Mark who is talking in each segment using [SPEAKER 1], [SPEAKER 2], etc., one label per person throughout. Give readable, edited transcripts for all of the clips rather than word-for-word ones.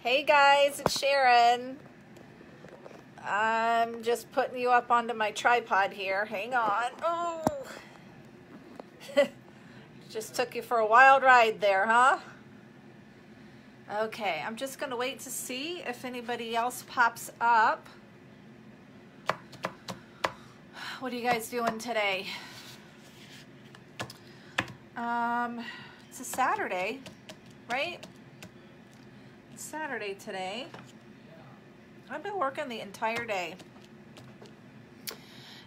[SPEAKER 1] Hey guys, it's Sharon. I'm just putting you up onto my tripod here. Hang on. Oh, just took you for a wild ride there, huh? Okay, I'm just gonna wait to see if anybody else pops up. What are you guys doing today? It's a Saturday, right? It's Saturday today. I've been working the entire day.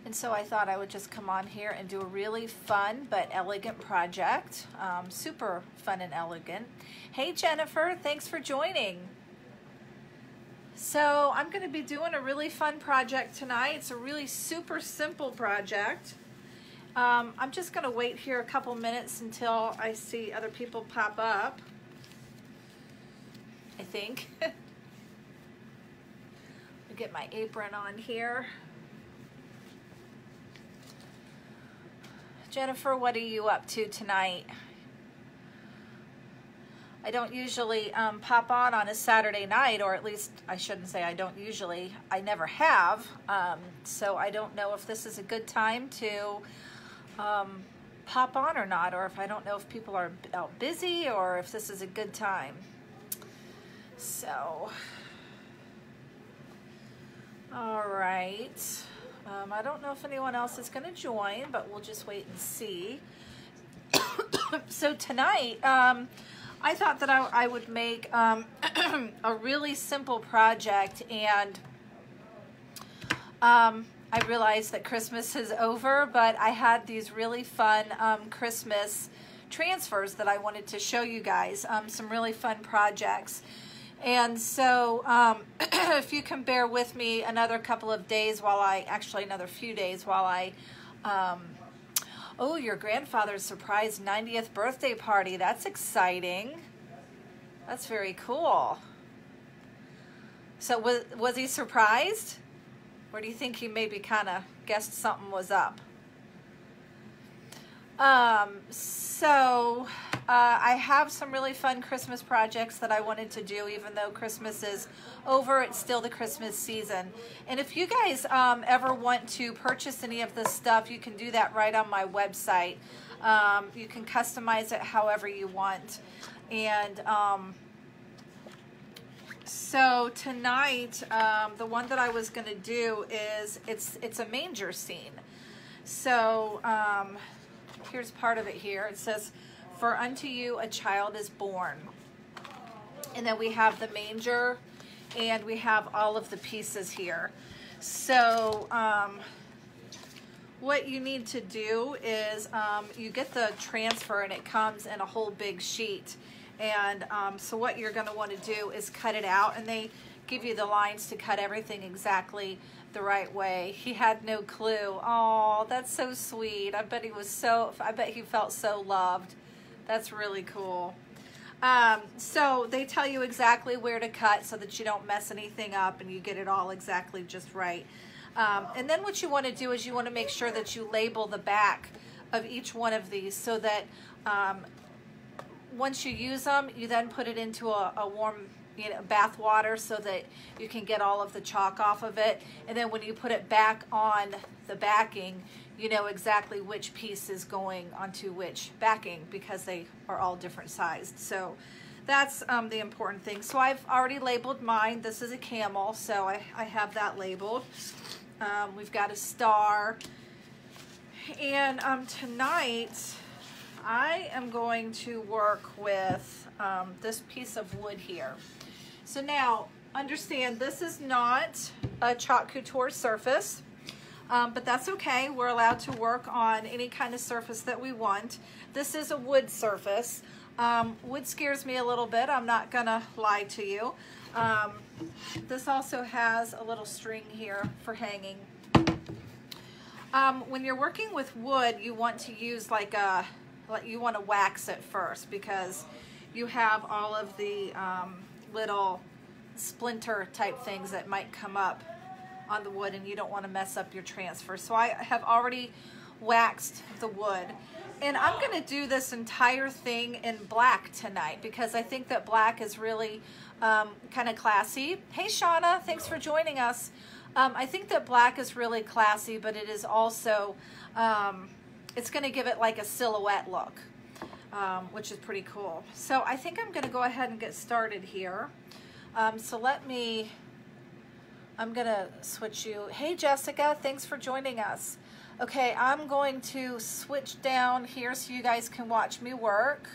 [SPEAKER 1] And so I thought I would just come on here and do a really fun but elegant project. Super fun and elegant. Hey Jennifer, thanks for joining. So I'm going to be doing a really fun project tonight. It's a really super simple project. I'm just going to wait here a couple minutes until I see other people pop up, I think. Let me get my apron on here. Jennifer, what are you up to tonight? I don't usually pop on a Saturday night, or at least I shouldn't say I don't usually. I never have. So I don't know if this is a good time to pop on or not, or if I don't know if people are out busy or if this is a good time. So, all right. I don't know if anyone else is going to join, but we'll just wait and see. So tonight, I thought that I would make a really simple project, and I realized that Christmas is over, but I had these really fun Christmas transfers that I wanted to show you guys, some really fun projects. And so if you can bear with me another couple of days while another few days while I, oh, your grandfather's surprise 90th birthday party. That's exciting. That's very cool. So was he surprised? Or do you think he maybe kind of guessed something was up? I have some really fun Christmas projects that I wanted to do. Even though Christmas is over, it's still the Christmas season. And if you guys ever want to purchase any of this stuff, you can do that right on my website. You can customize it however you want. And so tonight, the one that I was going to do is, it's a manger scene. So here's part of it here. It says, "For unto you a child is born." And then we have the manger, and we have all of the pieces here. So what you need to do is you get the transfer, and it comes in a whole big sheet. And so what you're going to want to do is cut it out, and they give you the lines to cut everything exactly the right way. He had no clue. Oh, that's so sweet. I bet he felt so loved. That's really cool. So they tell you exactly where to cut so that you don't mess anything up and you get it all exactly just right. And then what you want to do is you want to make sure that you label the back of each one of these so that once you use them, you then put it into a warm bath water so that you can get all of the chalk off of it. And then when you put it back on the backing, you know exactly which piece is going onto which backing because they are all different sized. So that's the important thing. So I've already labeled mine. This is a camel, so I have that labeled. We've got a star. And tonight I am going to work with this piece of wood here. So now, understand, this is not a chalk couture surface, but that's okay. We're allowed to work on any kind of surface that we want. This is a wood surface. Wood scares me a little bit. I'm not gonna lie to you. This also has a little string here for hanging. When you're working with wood, you want to use you want to wax it first because you have all of the little splinter type things that might come up on the wood, and you don't want to mess up your transfer. So I have already waxed the wood. And I'm going to do this entire thing in black tonight because I think that black is really kind of classy. Hey, Shauna, thanks for joining us. I think that black is really classy, but it is also, it's going to give it like a silhouette look, which is pretty cool. So I think I'm going to go ahead and get started here. So I'm going to switch you. Hey, Jessica, thanks for joining us. Okay, I'm going to switch down here so you guys can watch me work.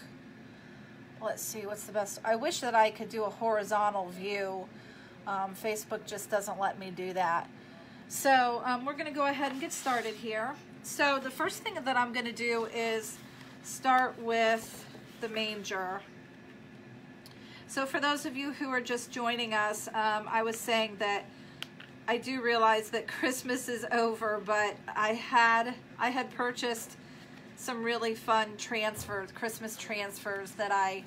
[SPEAKER 1] Let's see, what's the best? I wish that I could do a horizontal view. Facebook just doesn't let me do that. So we're going to go ahead and get started here. So the first thing that I'm going to do is start with the manger. So for those of you who are just joining us, I was saying that I do realize that Christmas is over, but I had purchased some really fun transfers, Christmas transfers that I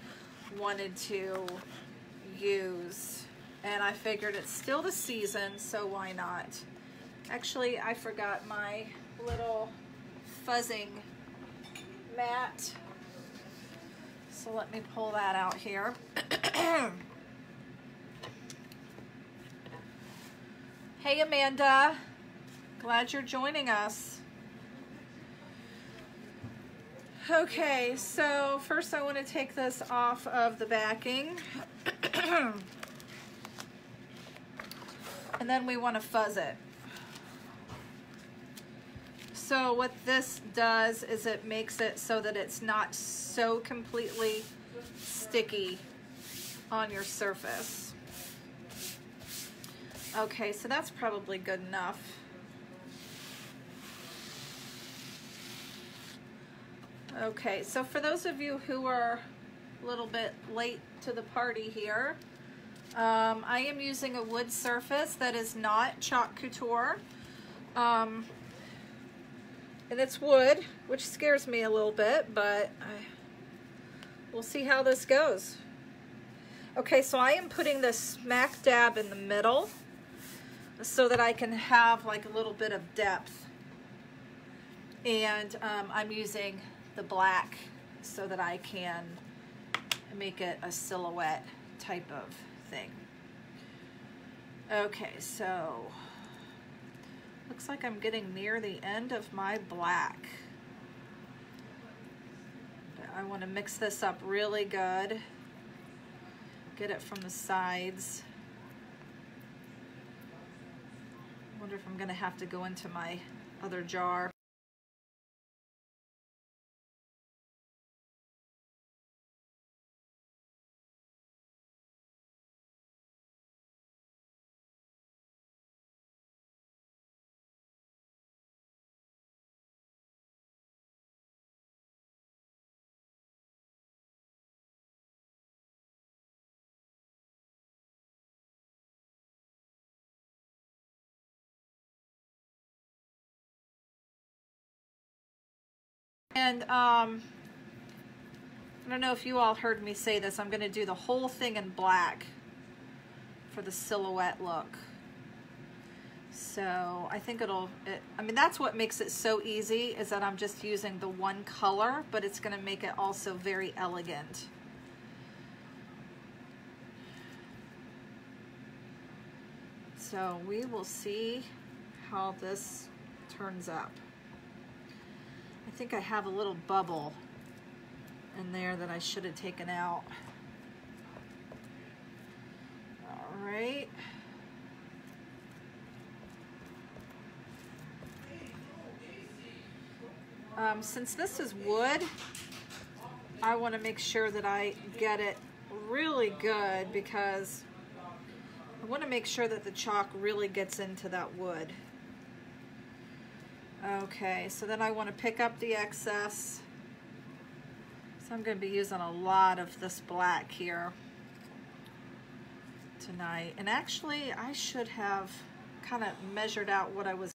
[SPEAKER 1] wanted to use. And I figured it's still the season, so why not? Actually, I forgot my little fuzzing mat. So let me pull that out here. Hey, Amanda. Glad you're joining us. Okay, so first I want to take this off of the backing. And then we want to fuzz it. So what this does is it makes it so that it's not so completely sticky on your surface. Okay, so that's probably good enough. Okay, so for those of you who are a little bit late to the party here, I am using a wood surface that is not chalk couture. And it's wood, which scares me a little bit, but we'll see how this goes. Okay, so I am putting this smack dab in the middle so that I can have like a little bit of depth. And I'm using the black so that I can make it a silhouette type of thing. Okay, so looks like I'm getting near the end of my black. I want to mix this up really good. Get it from the sides. I wonder if I'm going to have to go into my other jar. And I don't know if you all heard me say this, I'm going to do the whole thing in black for the silhouette look. So I think I mean, that's what makes it so easy, is that I'm just using the one color, but it's going to make it also very elegant. So we will see how this turns up. I think I have a little bubble in there that I should have taken out. All right. Since this is wood, I want to make sure that I get it really good because I want to make sure that the chalk really gets into that wood. Okay, so then I want to pick up the excess. So I'm going to be using a lot of this black here tonight. And actually, I should have kind of measured out what I was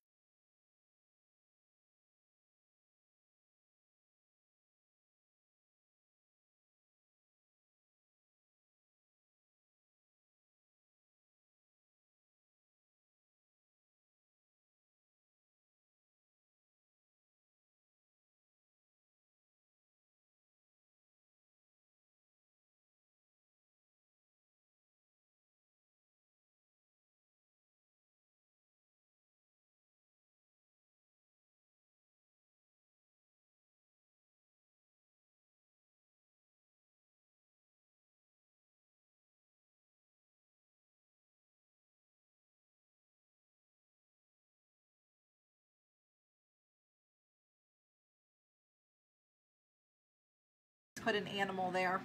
[SPEAKER 1] put an animal there.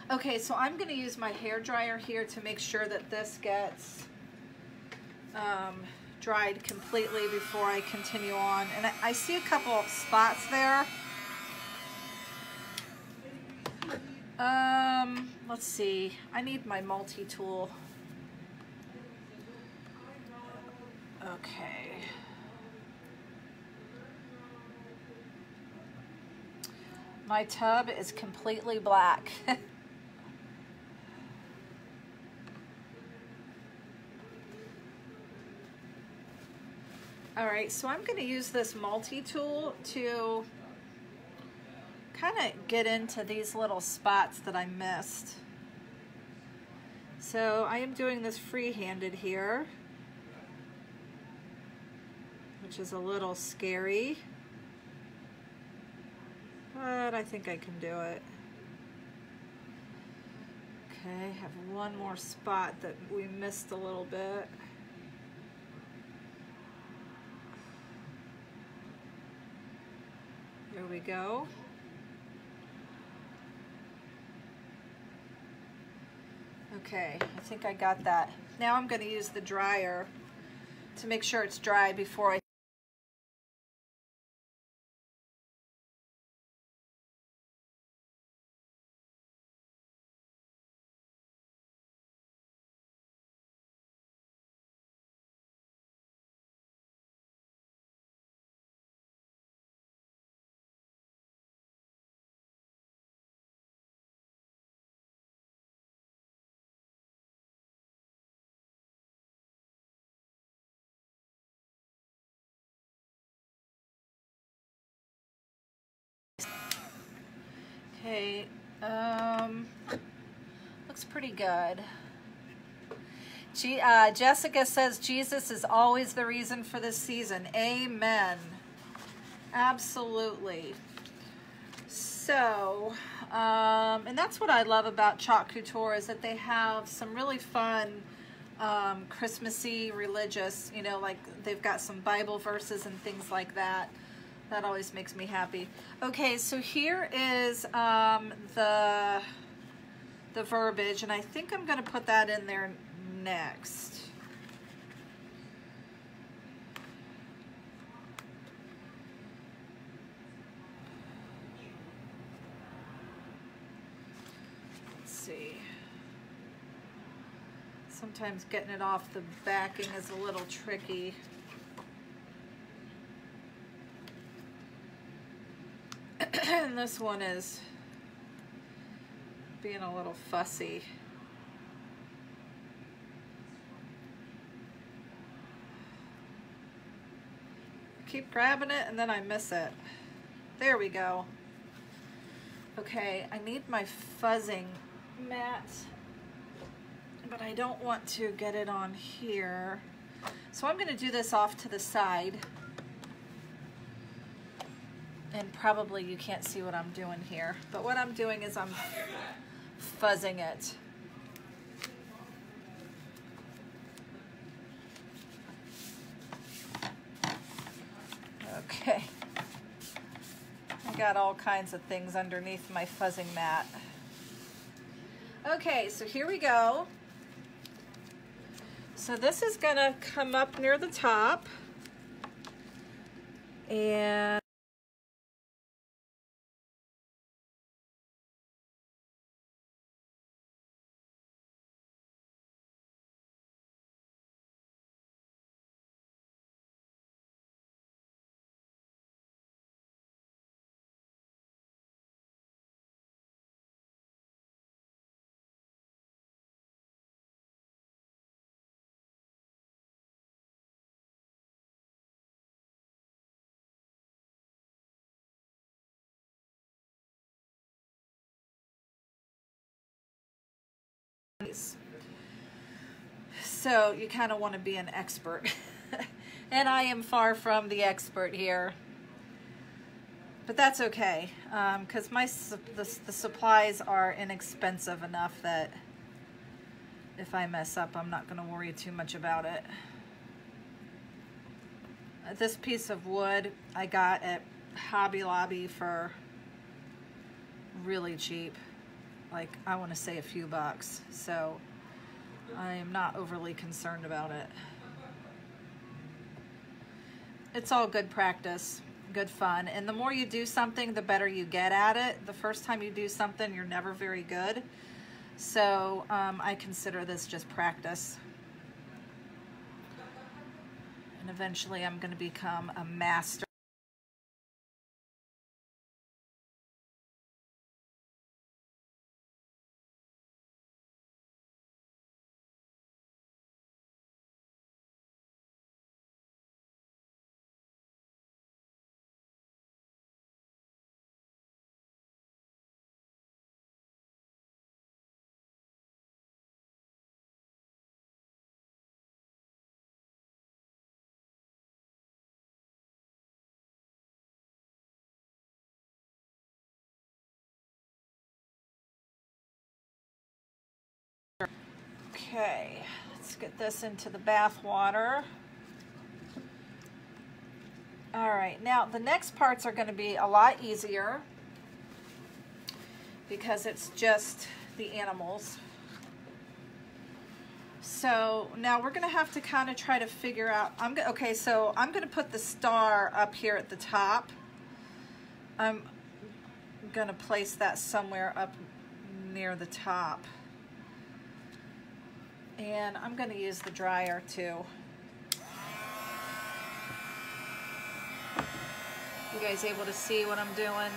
[SPEAKER 1] Okay, so I'm going to use my hair dryer here to make sure that this gets dried completely before I continue on. And I see a couple of spots there. Let's see. I need my multi-tool. Okay. My tub is completely black. All right, so I'm going to use this multi-tool to kind of get into these little spots that I missed. So I am doing this free-handed here, which is a little scary, but I think I can do it. Okay, I have one more spot that we missed a little bit. There we go. Okay, I think I got that. Now I'm going to use the dryer to make sure it's dry before I Okay, looks pretty good. Jessica says Jesus is always the reason for this season. Amen. Absolutely. So, and that's what I love about Chalk Couture, is that they have some really fun Christmassy, religious, you know, like they've got some Bible verses and things like that. That always makes me happy. Okay, so here is the verbiage, and I think I'm going to put that in there next. Let's see. Sometimes getting it off the backing is a little tricky. And this one is being a little fussy. Keep grabbing it and then I miss it. There we go. Okay, I need my fuzzing mat, but I don't want to get it on here. So I'm going to do this off to the side. And probably you can't see what I'm doing here, but what I'm doing is I'm fuzzing it. Okay. I got all kinds of things underneath my fuzzing mat. Okay, so here we go. So this is gonna come up near the top, and so you kind of want to be an expert. And I am far from the expert here. But that's okay, because the supplies are inexpensive enough that if I mess up, I'm not going to worry too much about it. This piece of wood I got at Hobby Lobby for really cheap. Like, I want to say a few bucks. So I am not overly concerned about it. It's all good practice, good fun. And the more you do something, the better you get at it. The first time you do something, you're never very good. So I consider this just practice. And eventually I'm going to become a master. Okay, let's get this into the bath water. All right, now the next parts are going to be a lot easier because it's just the animals. So now we're going to have to kind of try to figure out, okay, so I'm going to put the star up here at the top. I'm going to place that somewhere up near the top. And I'm going to use the dryer too. You guys able to see what I'm doing?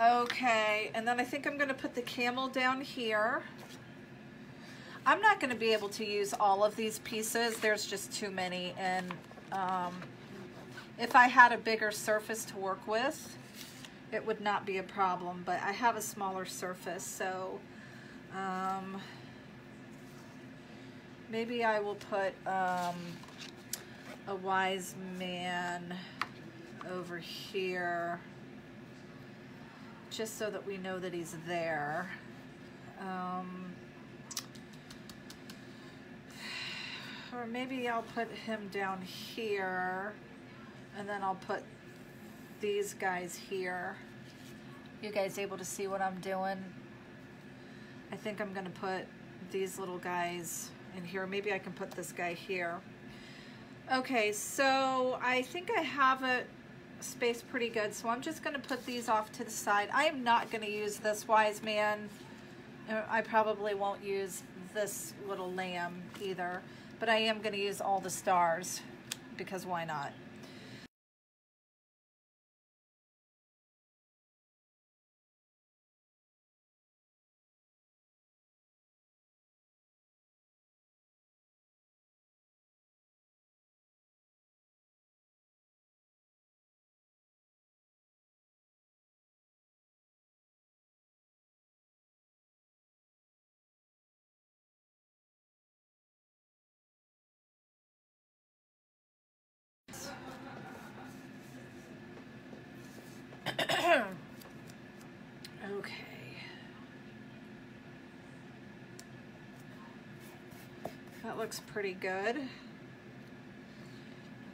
[SPEAKER 1] Okay, and then I think I'm going to put the camel down here. I'm not going to be able to use all of these pieces. There's just too many, and if I had a bigger surface to work with, it would not be a problem, but I have a smaller surface, so maybe I will put a wise man over here, just so that we know that he's there. Or maybe I'll put him down here, and then I'll put these guys here. You guys able to see what I'm doing? I think I'm gonna put these little guys in here. Maybe I can put this guy here. Okay, so I think I have it spaced pretty good, so I'm just gonna put these off to the side. I am not gonna use this wise man. I probably won't use this little lamb either, but I am gonna use all the stars because why not? Okay. That looks pretty good.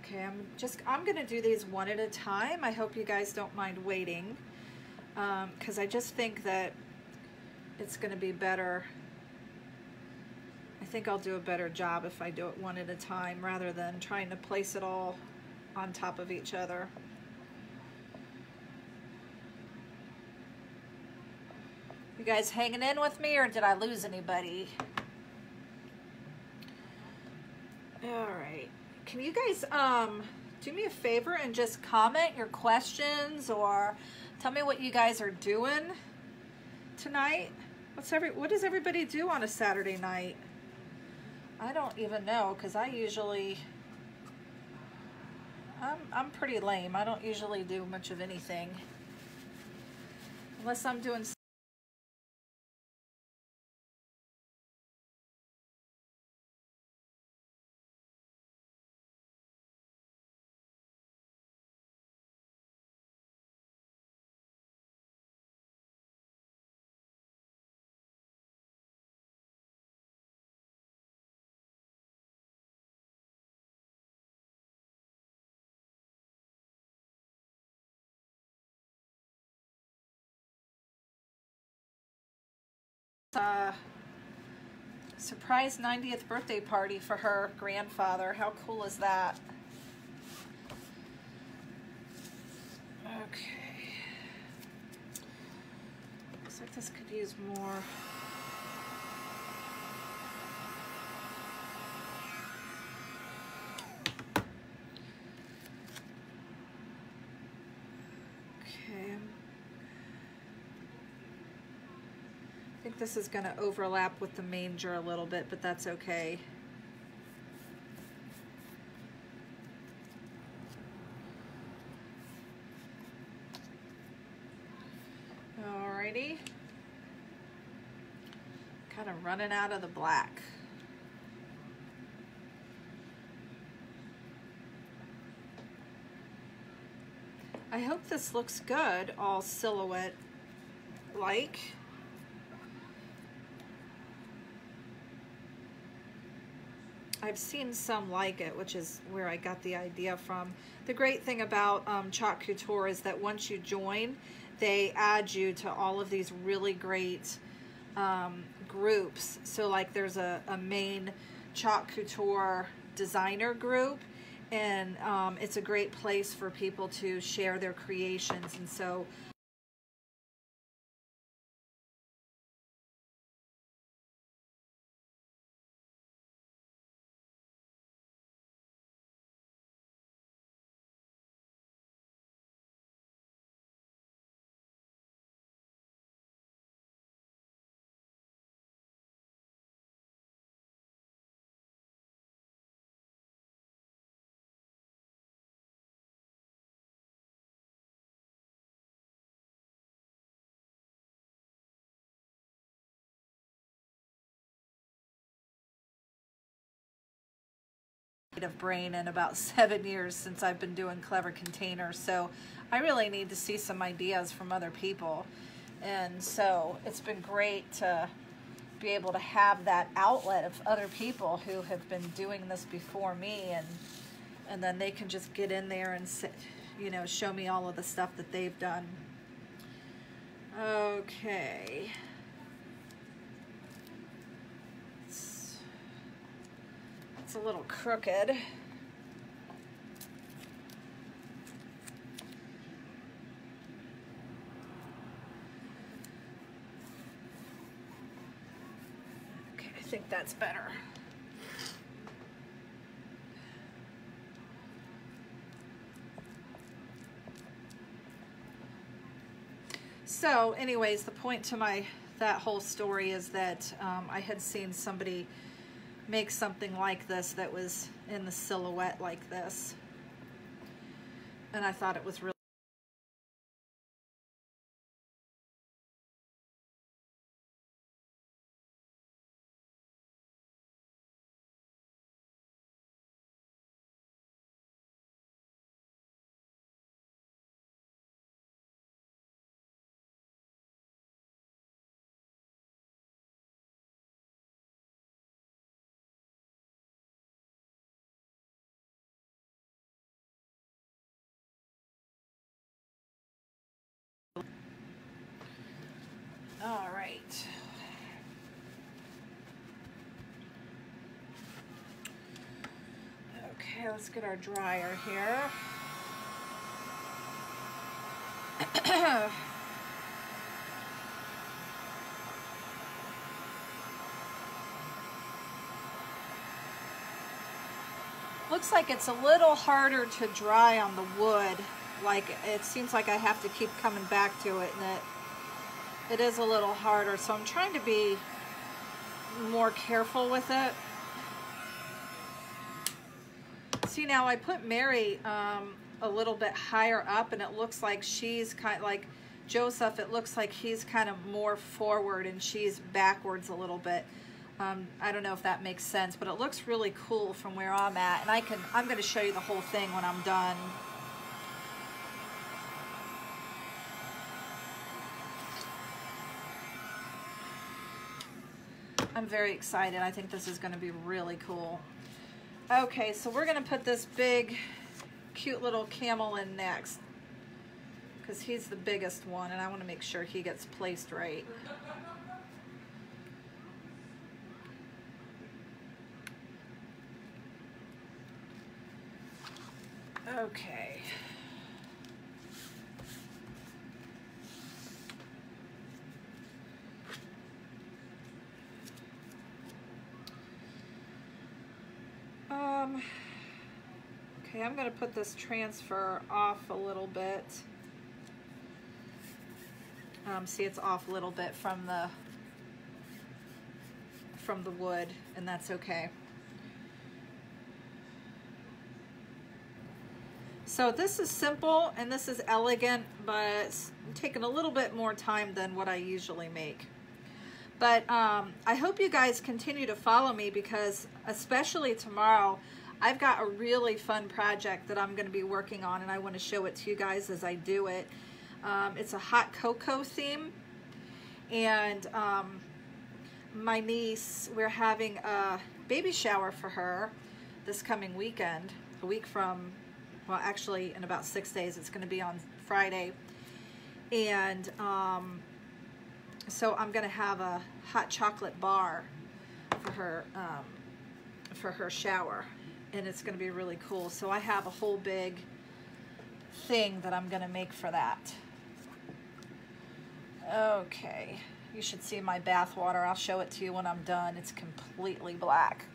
[SPEAKER 1] Okay, I'm gonna do these one at a time. I hope you guys don't mind waiting, because I just think that it's gonna be better. I think I'll do a better job if I do it one at a time rather than trying to place it all on top of each other. You guys hanging in with me, or did I lose anybody? All right. Can you guys do me a favor and just comment your questions or tell me what you guys are doing tonight. What does everybody do on a Saturday night? I don't even know, because I usually, I'm pretty lame. I don't usually do much of anything unless I'm doing surprise 90th birthday party for her grandfather. How cool is that? Okay. Looks like this could use more. Okay. I think this is going to overlap with the manger a little bit, but that's okay. Alrighty. Kind of running out of the black. I hope this looks good, all silhouette-like. I've seen some like it, which is where I got the idea from. The great thing about Chalk Couture is that once you join, they add you to all of these really great groups. So like there's a main Chalk Couture designer group, and it's a great place for people to share their creations. And so of brain in about 7 years since I've been doing clever containers, so I really need to see some ideas from other people. And so it's been great to be able to have that outlet of other people who have been doing this before me, and then they can just get in there and sit, you know, show me all of the stuff that they've done. Okay. It's a little crooked. Okay, I think that's better. So anyways, the point to that whole story is that I had seen somebody make something like this that was in the silhouette like this, and I thought it was really all right. Okay, let's get our dryer here. Looks like it's a little harder to dry on the wood. Like, it seems like I have to keep coming back to it, and it is a little harder. So I'm trying to be more careful with it. See, now I put Mary a little bit higher up, and it looks like she's kind of like Joseph. It looks like he's kind of more forward and she's backwards a little bit. I don't know if that makes sense, but it looks really cool from where I'm at, and I'm going to show you the whole thing when I'm done. I'm very excited. I think this is going to be really cool. Okay, so we're going to put this big, cute little camel in next, because he's the biggest one, and I want to make sure he gets placed right. Okay. Okay, I'm going to put this transfer off a little bit. See, it's off a little bit from the wood, and that's okay. So this is simple and this is elegant, but it's taking a little bit more time than what I usually make. But I hope you guys continue to follow me, because especially tomorrow, I've got a really fun project that I'm going to be working on, and I want to show it to you guys as I do it. It's a hot cocoa theme, and my niece, we're having a baby shower for her this coming weekend, a week from, well, actually in about 6 days. It's going to be on Friday, and so I'm going to have a hot chocolate bar for her shower, and it's going to be really cool. So I have a whole big thing that I'm going to make for that. Okay, you should see my bath water. I'll show it to you when I'm done. It's completely black.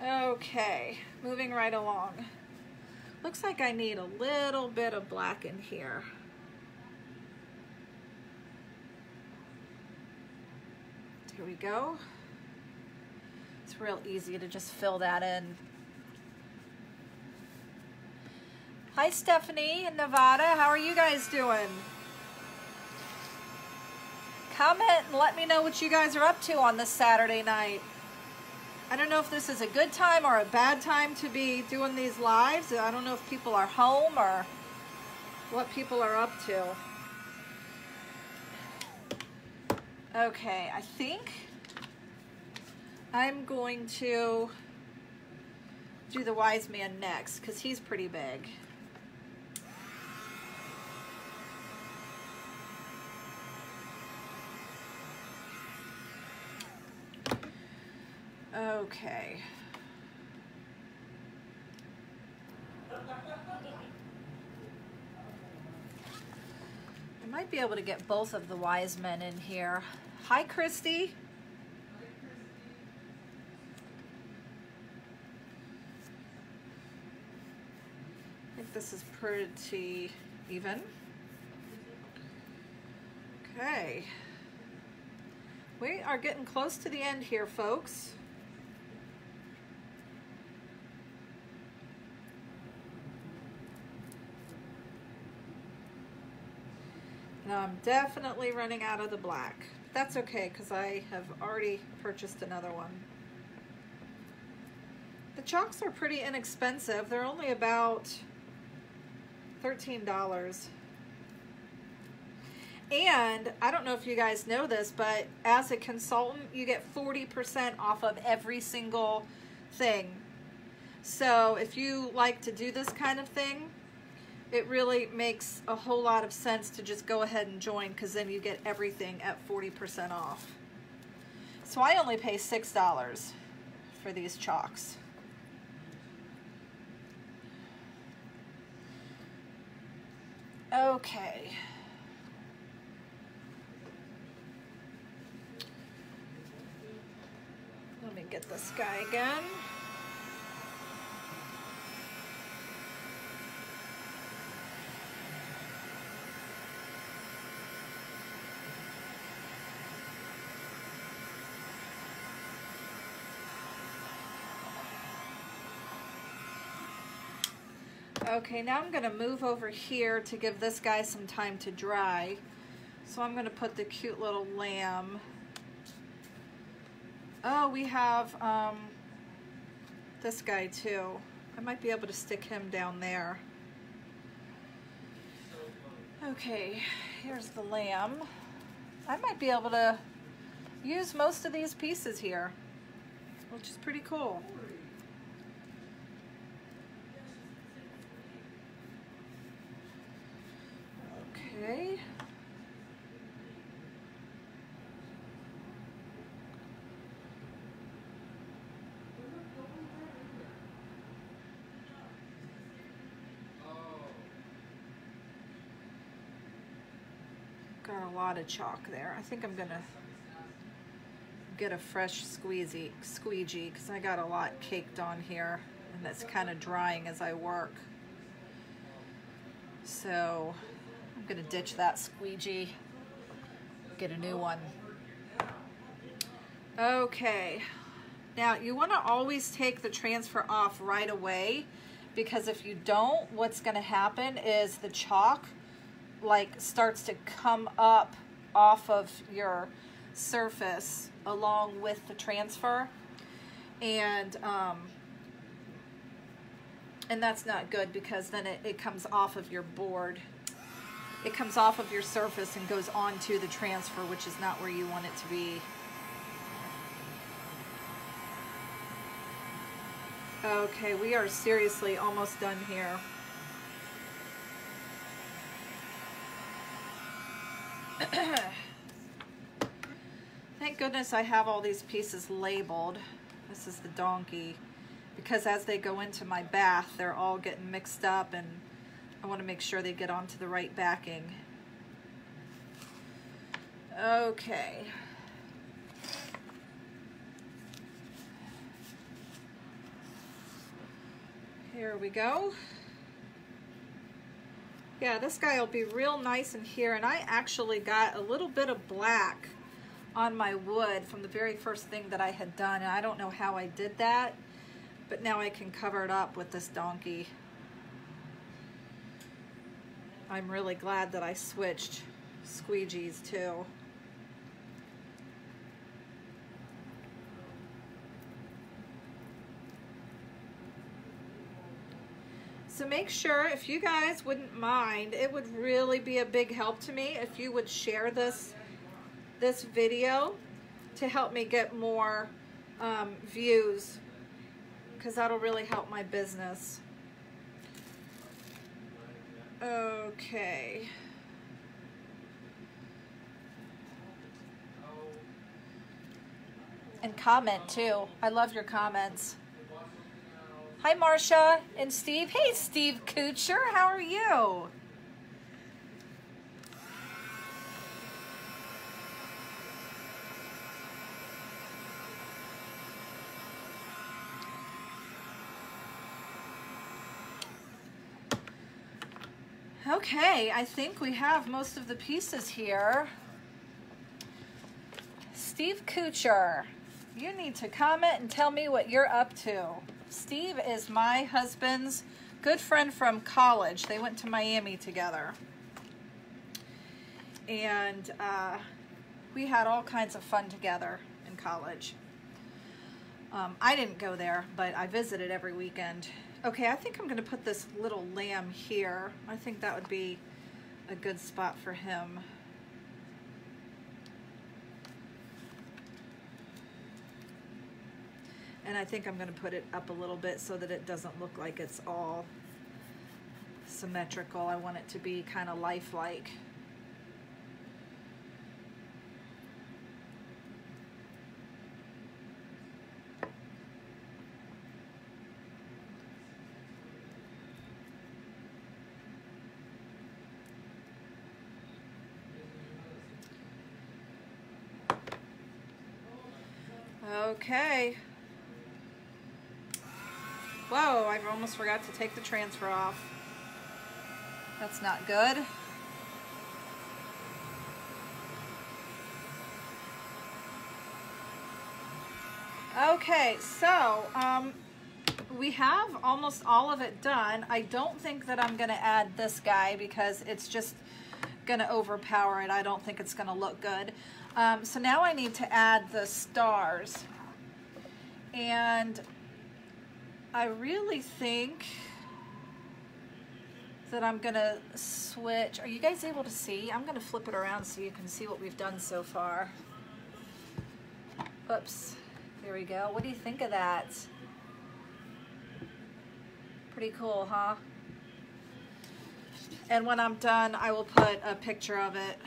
[SPEAKER 1] Okay, moving right along. Looks like I need a little bit of black in here. Here we go. It's real easy to just fill that in. Hi Stephanie in Nevada, how are you guys doing? Comment and let me know what you guys are up to on this Saturday night. I don't know if this is a good time or a bad time to be doing these lives. I don't know if people are home or what people are up to. Okay, I think I'm going to do the wise man next, because he's pretty big. Okay. I might be able to get both of the wise men in here. Hi, Christy. I think this is pretty even. Okay. We are getting close to the end here, folks. Now I'm definitely running out of the black. That's okay, because I have already purchased another one. The chalks are pretty inexpensive. They're only about $13. And I don't know if you guys know this, but as a consultant, you get 40% off of every single thing. So if you like to do this kind of thing, it really makes a whole lot of sense to just go ahead and join, because then you get everything at 40% off. So I only pay $6 for these chalks. Okay. Let me get this guy again. Okay, now I'm gonna move over here to give this guy some time to dry. So I'm gonna put the cute little lamb. Oh, we have this guy too. I might be able to stick him down there. Okay, here's the lamb. I might be able to use most of these pieces here, which is pretty cool. Okay. Got a lot of chalk there. I think I'm gonna get a fresh squeegee because I got a lot caked on here and it's kind of drying as I work. So I'm gonna ditch that squeegee, get a new one. Okay, now you want to always take the transfer off right away, because if you don't, what's gonna happen is the chalk like starts to come up off of your surface along with the transfer, and that's not good, because then it comes off of your board. It comes off of your surface and goes onto the transfer, which is not where you want it to be. Okay, we are seriously almost done here. Thank goodness I have all these pieces labeled. This is the donkey, because as they go into my bath, they're all getting mixed up, and I want to make sure they get onto the right backing. Okay. Here we go. Yeah, this guy will be real nice in here, and I actually got a little bit of black on my wood from the very first thing that I had done, and I don't know how I did that, but now I can cover it up with this donkey. I'm really glad that I switched squeegees too. So make sure, if you guys wouldn't mind, it would really be a big help to me if you would share this video to help me get more views, because that'll really help my business. Okay. And comment too. I love your comments. Hi, Marcia and Steve. Hey, Steve Kucher, how are you? Okay, I think we have most of the pieces here. Steve Kucher, you need to comment and tell me what you're up to. Steve is my husband's good friend from college. They went to Miami together. And we had all kinds of fun together in college. I didn't go there, but I visited every weekend. Okay, I think I'm going to put this little lamb here. I think that would be a good spot for him. And I think I'm going to put it up a little bit so that it doesn't look like it's all symmetrical. I want it to be kind of lifelike. Okay. Whoa, I almost forgot to take the transfer off. That's not good. Okay, so we have almost all of it done. I don't think that I'm gonna add this guy because it's just gonna overpower it. I don't think it's gonna look good. So now I need to add the stars. And I really think that I'm gonna switch. Are you guys able to see? I'm gonna flip it around so you can see what we've done so far. Oops, there we go. What do you think of that? Pretty cool, huh? And when I'm done, I will put a picture of it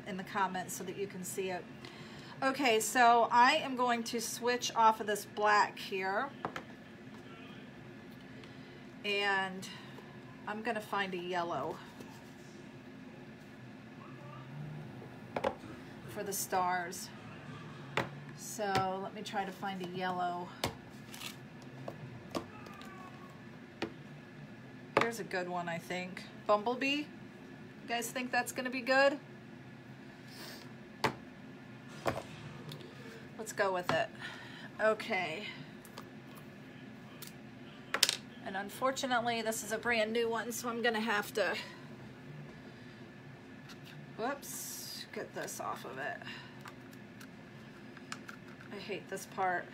[SPEAKER 1] in the comments so that you can see it. Okay, so I am going to switch off of this black here. And I'm gonna find a yellow for the stars. So let me try to find a yellow. Here's a good one, I think. Bumblebee. You guys think that's gonna be good? Let's go with it. Okay. And unfortunately, this is a brand new one, so I'm gonna have to, whoops, get this off of it. I hate this part.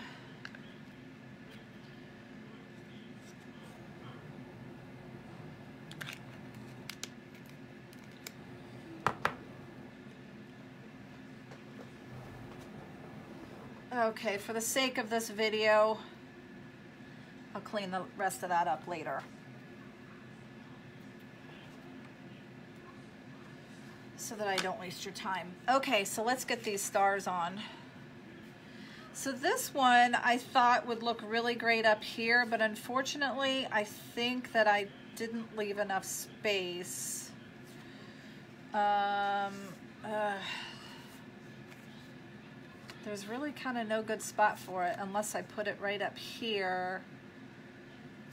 [SPEAKER 1] Okay, for the sake of this video, I'll clean the rest of that up later. So that I don't waste your time. Okay, so let's get these stars on. So this one I thought would look really great up here, but unfortunately I think that I didn't leave enough space. There's really kind of no good spot for it unless I put it right up here.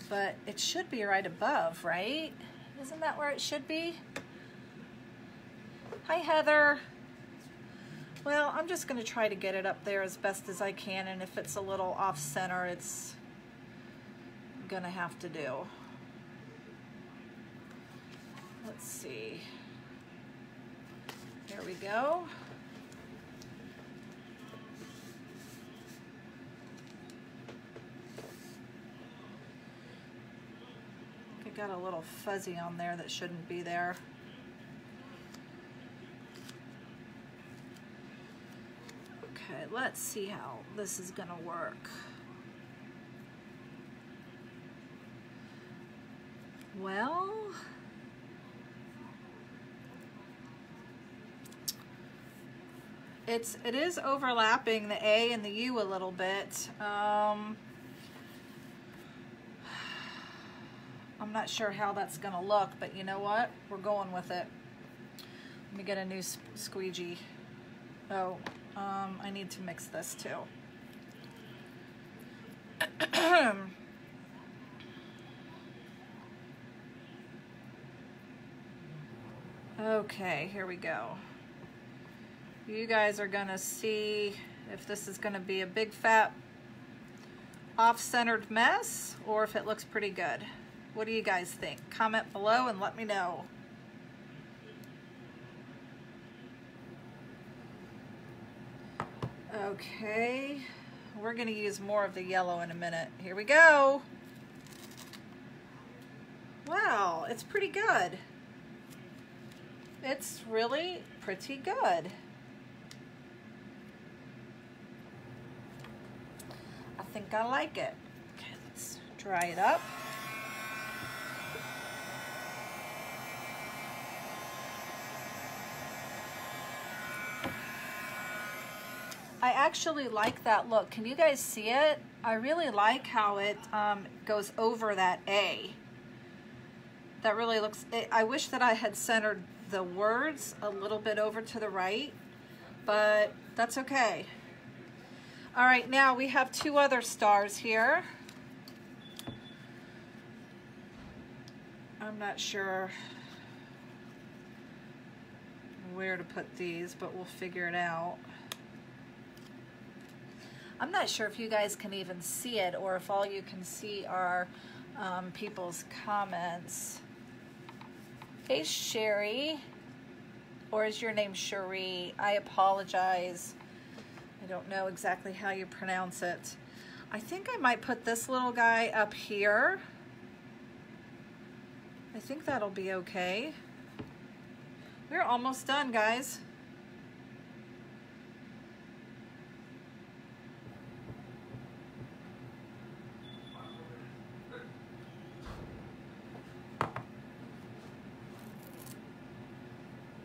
[SPEAKER 1] But it should be right above, right? Isn't that where it should be? Hi, Heather. Well, I'm just gonna try to get it up there as best as I can, and if it's a little off center, it's gonna have to do. Let's see. There we go. Got a little fuzzy on there that shouldn't be there. Okay, let's see how this is gonna work. Well, it is overlapping the A and the U a little bit. I'm not sure how that's gonna look, but you know what? We're going with it. Let me get a new squeegee. Oh, I need to mix this too. Okay, here we go. You guys are gonna see if this is gonna be a big fat off-centered mess or if it looks pretty good. What do you guys think? Comment below and let me know. Okay, we're gonna use more of the yellow in a minute. Here we go. Wow, it's pretty good. It's really pretty good. I think I like it. Okay, let's dry it up. I actually like that look. Can you guys see it? I really like how it goes over that A. That really looks, I wish that I had centered the words a little bit over to the right, but that's okay. All right, now we have two other stars here. I'm not sure where to put these, but we'll figure it out. I'm not sure if you guys can even see it or if all you can see are people's comments. Hey, Sherry. Or is your name Cherie? I apologize. I don't know exactly how you pronounce it. I think I might put this little guy up here. I think that'll be okay. We're almost done, guys.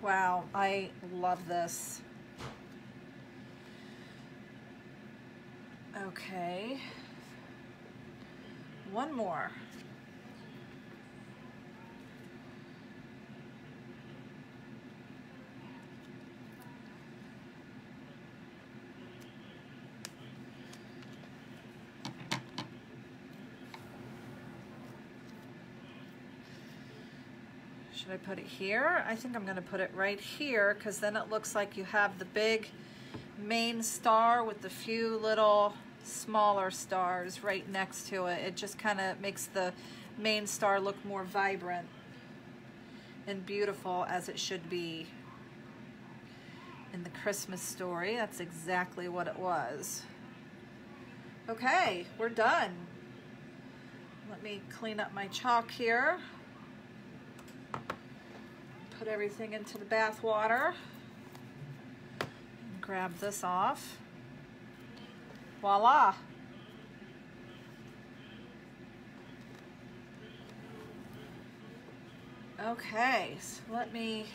[SPEAKER 1] Wow, I love this. Okay. One more. Should I put it here? I think I'm going to put it right here because then it looks like you have the big main star with the few little smaller stars right next to it. It just kind of makes the main star look more vibrant and beautiful, as it should be. In the Christmas story, that's exactly what it was. Okay, we're done. Let me clean up my chalk here. Put everything into the bath water. Grab this off. Voila. Okay, so let me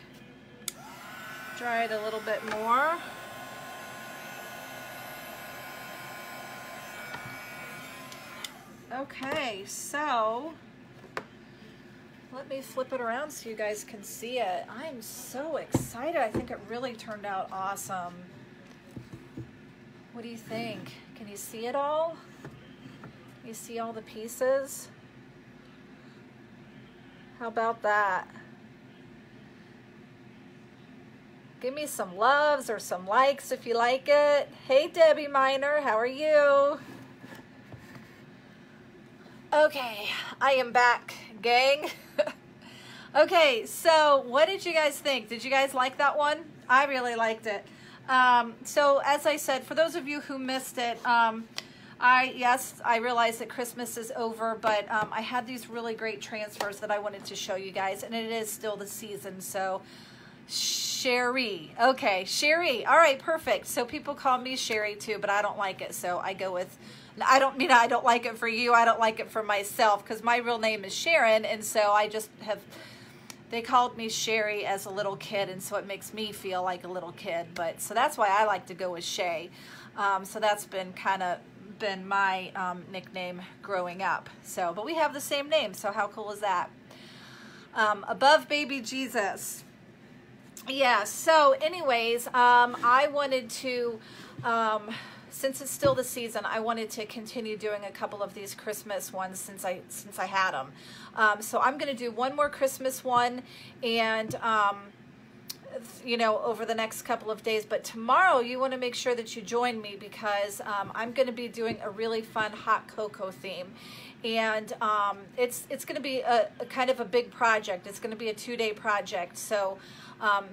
[SPEAKER 1] dry it a little bit more. Okay, so let me flip it around so you guys can see it. I'm so excited. I think it really turned out awesome. What do you think? Can you see it all? Can you see all the pieces? How about that? Give me some loves or some likes if you like it. Hey, Debbie Miner, how are you? Okay, I am back, gang. Okay, so what did you guys think? Did you guys like that one? I really liked it. So as I said, for those of you who missed it, yes, I realize that Christmas is over, but I had these really great transfers that I wanted to show you guys, and it is still the season, so Sherry. Okay, Sherry. All right, perfect. So people call me Sherry too, but I don't like it, so I go with, I don't like it for you. I don't like it for myself because my real name is Sharon, and so I just have, they called me Sherry as a little kid, and so it makes me feel like a little kid, but so that's why I like to go with Shay. So that's been kind of been my nickname growing up. So, but we have the same name, so how cool is that? Above Baby Jesus. Yeah, so anyways, I wanted to, since it's still the season, I wanted to continue doing a couple of these Christmas ones since I had them. So I'm going to do one more Christmas one, and you know, over the next couple of days. But tomorrow you want to make sure that you join me because I'm going to be doing a really fun hot cocoa theme. And it's going to be a kind of a big project. It's going to be a 2-day project. So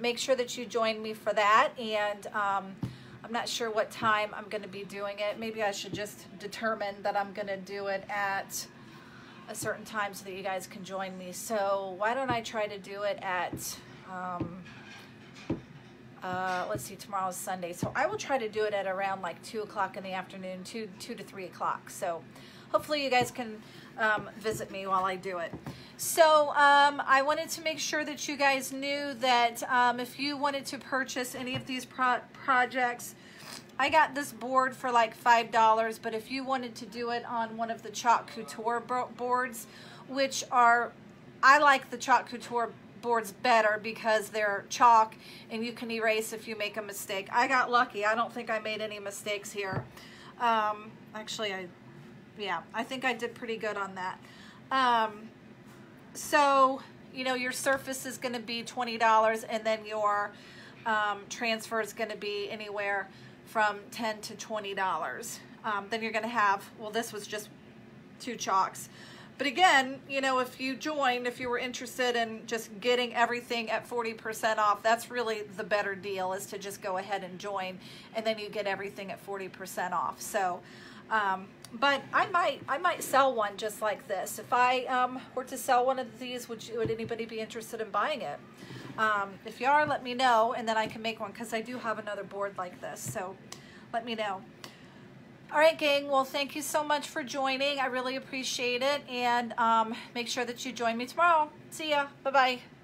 [SPEAKER 1] make sure that you join me for that. And I'm not sure what time I'm going to be doing it. Maybe I should just determine that I'm going to do it at a certain time so that you guys can join me. So why don't I try to do it at, let's see, tomorrow's Sunday. So I will try to do it at around like 2 o'clock in the afternoon, 2 to 3 o'clock. So hopefully you guys can visit me while I do it. So I wanted to make sure that you guys knew that if you wanted to purchase any of these projects, I got this board for like $5, but if you wanted to do it on one of the Chalk Couture boards, which are, I like the Chalk Couture boards better because they're chalk and you can erase if you make a mistake. I got lucky. I don't think I made any mistakes here. Actually, I think I did pretty good on that. So, you know, your surface is going to be $20 and then your transfer is going to be anywhere from $10 to $20. then you're gonna have, well, this was just 2 chalks. But again, you know, if you joined, if you were interested in just getting everything at 40% off, that's really the better deal, is to just go ahead and join, and then you get everything at 40% off. So, but I might sell one just like this. If I were to sell one of these, would anybody be interested in buying it? If you are, let me know, and then I can make one, because I do have another board like this. So let me know. All right, gang. Well, thank you so much for joining. I really appreciate it. And make sure that you join me tomorrow. See ya. Bye-bye.